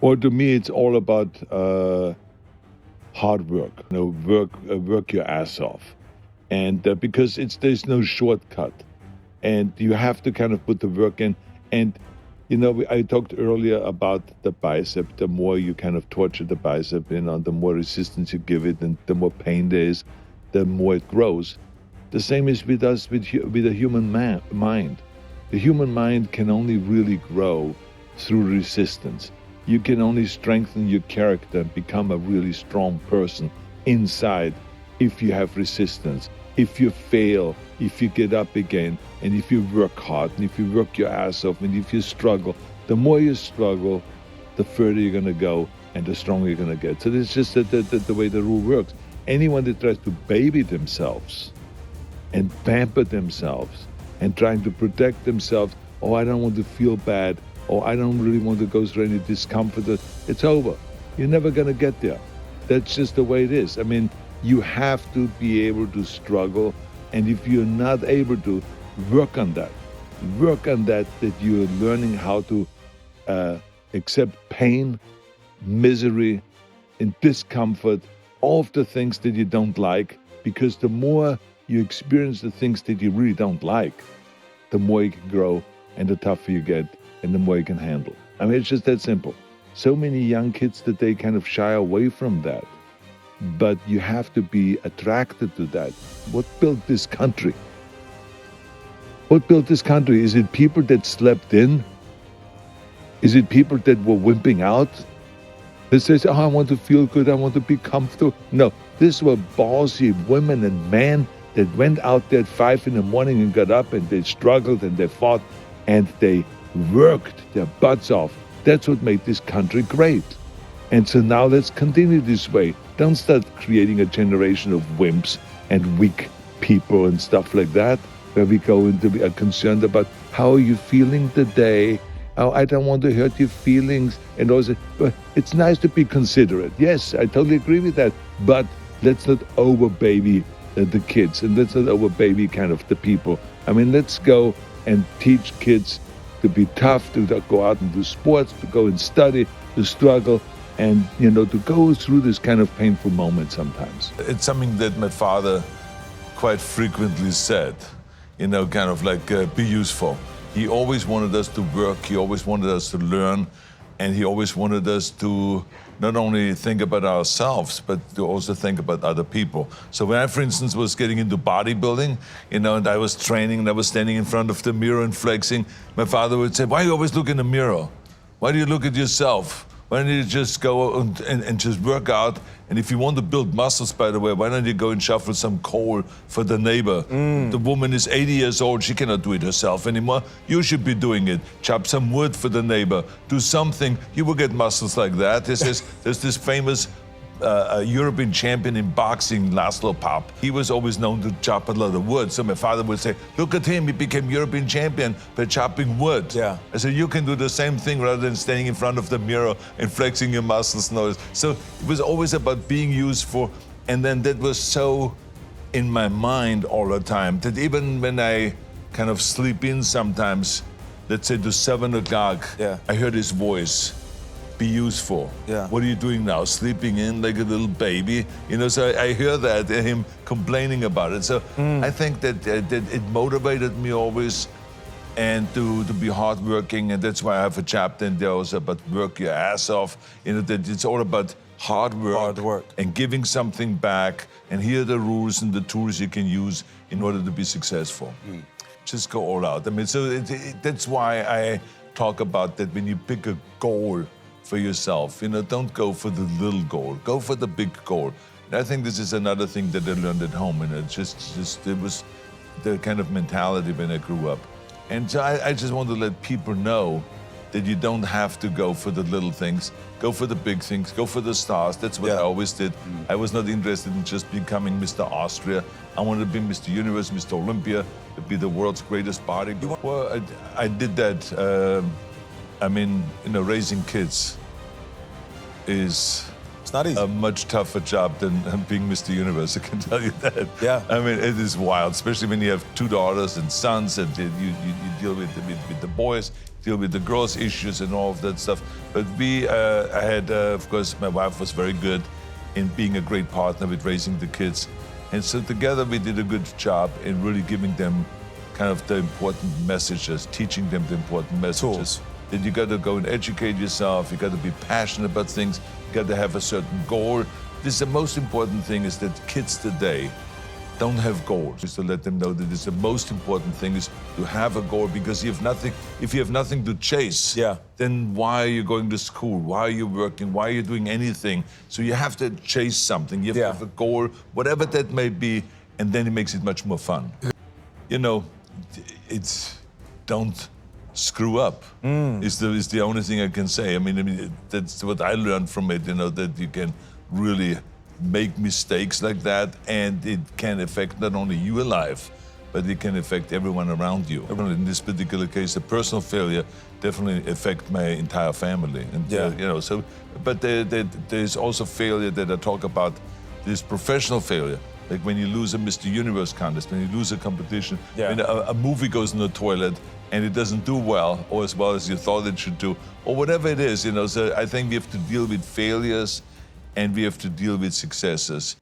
Or to me, it's all about hard work. Work your ass off, and because there's no shortcut, and you have to kind of put the work in. And I talked earlier about the bicep. The more you kind of torture the bicep, the more resistance you give it, and the more pain there is, the more it grows. The same is with us with the human mind. The human mind can only really grow through resistance. You can only strengthen your character and become a really strong person inside if you have resistance. If you fail, if you get up again, and if you work hard, and if you work your ass off, and if you struggle, the more you struggle, the further you're going to go and the stronger you're going to get. So this is just the way the rule works. Anyone that tries to baby themselves and pamper themselves and trying to protect themselves, oh, I don't want to feel bad, oh, I don't really want to go through any discomfort, it's over. You're never going to get there. That's just the way it is. I mean, you have to be able to struggle, and if you're not able to, work on that. Work on that you're learning how to accept pain, misery, and discomfort, all of the things that you don't like, because the more you experience the things that you really don't like, the more you can grow and the tougher you get and the more you can handle. I mean, it's just that simple. So many young kids that they kind of shy away from that. But you have to be attracted to that. What built this country? What built this country? Is it people that slept in? Is it people that were wimping out? That says, oh, I want to feel good, I want to be comfortable. No, these were ballsy women and men that went out there at 5 a.m. and got up and they struggled and they fought and they worked their butts off. That's what made this country great. And so now let's continue this way. Don't start creating a generation of wimps and weak people and stuff like that, where we go into be concerned about how are you feeling today. Oh, I don't want to hurt your feelings. And also, but it's nice to be considerate. Yes, I totally agree with that. But let's not over-baby the kids, and let's not over-baby kind of the people. I mean, let's go and teach kids to be tough, to go out and do sports, to go and study, to struggle, and, to go through this kind of painful moment sometimes. It's something that my father quite frequently said, kind of like be useful. He always wanted us to work, he always wanted us to learn, and he always wanted us to not only think about ourselves, but to also think about other people. So when I, for instance, was getting into bodybuilding, and I was training, and I was standing in front of the mirror and flexing, my father would say, why do you always look in the mirror? Why do you look at yourself? Why don't you just go and just work out? And if you want to build muscles, by the way, why don't you go and shuffle some coal for the neighbor? The woman is 80 years old, she cannot do it herself anymore. You should be doing it. Chop some wood for the neighbor. Do something, you will get muscles like that. There's this famous European champion in boxing, Laszlo Papp. He was always known to chop a lot of wood. So my father would say, look at him, he became European champion by chopping wood. Yeah. I said, you can do the same thing rather than standing in front of the mirror and flexing your muscles. So it was always about being useful. And then that was so in my mind all the time that even when I kind of sleep in sometimes, let's say to 7 o'clock, I heard his voice. Be useful. Yeah. What are you doing now? Sleeping in like a little baby? So I hear that, him complaining about it. So I think that it motivated me always, and to be hardworking, and that's why I have a chapter in there also about work your ass off. That it's all about hard work and giving something back, and here are the rules and the tools you can use in order to be successful. Just go all out. I mean, so that's why I talk about that when you pick a goal for yourself, don't go for the little goal, go for the big goal. And I think this is another thing that I learned at home, and it was the kind of mentality when I grew up. And so I just want to let people know that you don't have to go for the little things, go for the big things, go for the stars. That's what I always did. I was not interested in just becoming Mr. Austria. I wanted to be Mr. Universe, Mr. Olympia, to be the world's greatest bodybuilder. Well, I did that. Raising kids is it's not easy. A much tougher job than being Mr. Universe, I can tell you that. Yeah. I mean, it is wild, especially when you have 2 daughters and sons, and you deal with the boys, deal with the girls' issues and all of that stuff. But I had, of course, my wife was very good in being a great partner with raising the kids. And so together we did a good job in really giving them kind of the important messages, teaching them the important messages. Tools. That you got to go and educate yourself, you got to be passionate about things, you got to have a certain goal. This is the most important thing, is that kids today don't have goals. Just to let them know that it's the most important thing is to have a goal, because if you have nothing to chase, then why are you going to school? Why are you working? Why are you doing anything? So you have to chase something. You have to have a goal, whatever that may be, and then it makes it much more fun. You know, it's don't screw up. Is the only thing I can say. I mean, that's what I learned from it. You know, that you can really make mistakes like that, and it can affect not only your life, but it can affect everyone around you. In this particular case, the personal failure definitely affect my entire family. And you know, so, but there's also failure that I talk about. This professional failure, like when you lose a Mr. Universe contest, when you lose a competition, when a movie goes in the toilet and it doesn't do well, or as well as you thought it should do, or whatever it is, you know. So I think we have to deal with failures and we have to deal with successes.